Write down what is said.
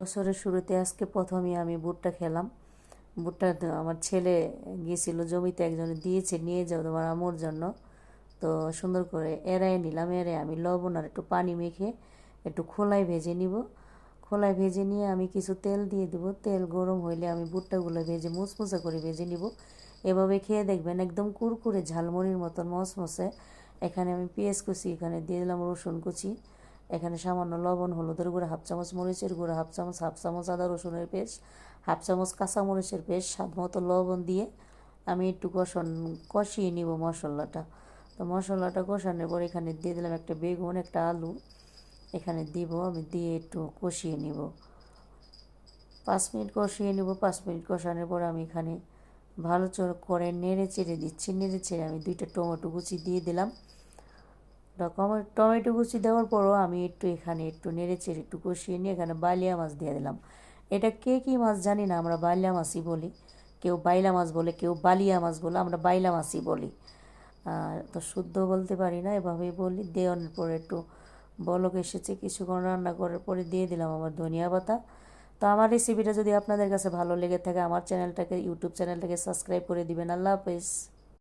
বছরের শুরুতে আজকে প্রথমে আমি ভুট্টা খেলাম। ভুট্টা আমার ছেলে গিয়েছিল জমিতে, একজনে দিয়েছে, নিয়ে যাও তোমার আম্মুর জন্য। তো সুন্দর করে এড়াই নিলাম, এড়ে আমি লবণ আর একটু পানি মেখে একটু খোলায় ভেজে নিব। খোলায় ভেজে নিয়ে আমি কিছু তেল দিয়ে দেবো। তেল গরম হইলে আমি ভুট্টাগুলো ভেজে মুচমুচে করে ভেজে নিব। এভাবে খেয়ে দেখবেন, একদম কুরকুরে ঝালমুড়ির মতন মচমচে। এখানে আমি পেঁয়াজ কুচি এখানে দিয়ে দিলাম, রসুন কুচি, এখানে সামান্য লবণ, হলুদের গুঁড়া হাফ চামচ, মরিচের গুঁড়া হাফ চামচ আদা রসুনের পেস্ট, হাফ চামচ কাঁচামরিচের পেস্ট, স্বাদ মতো লবণ দিয়ে আমি একটু কষিয়ে নিব মশলাটা। তো মশলাটা কষানোর পর এখানে দিয়ে দিলাম একটা বেগুন, একটা আলু এখানে দিব। আমি দিয়ে একটু কষিয়ে নিব, 5 মিনিট কষিয়ে নিব। 5 মিনিট কষানোর পর আমি এখানে ভালো করে নেড়ে চেড়ে দিচ্ছি। নেড়ে চেড়ে আমি 2টা টমেটো কুচি দিয়ে দিলাম। টমেটো কুচি দেওয়ার পরও আমি এখানে একটু নেড়ে চেড়ে একটু কষিয়ে নিয়ে এখানে বাইলিয়া মাছ দিয়ে দিলাম। এটা কে কী মাছ জানি না, আমরা বাইলা মাছই বলি। কেউ বাইলা মাছ বলে, কেউ বালিয়া মাছ বলে, আমরা বাইলা মাছই বলি। তো শুদ্ধ বলতে পারি না, এভাবেই বলি। দেওয়ার পরে একটু বলক এসেছে, কিছুক্ষণ রান্না করার পরে দিয়ে দিলাম আমার ধনিয়া পাতা। তো আমার রেসিপিটা যদি আপনাদের কাছে ভালো লেগে থাকে, আমার চ্যানেলটাকে, ইউটিউব চ্যানেলটাকে সাবস্ক্রাইব করে দিবেন। আল্লাহ হাফেজ।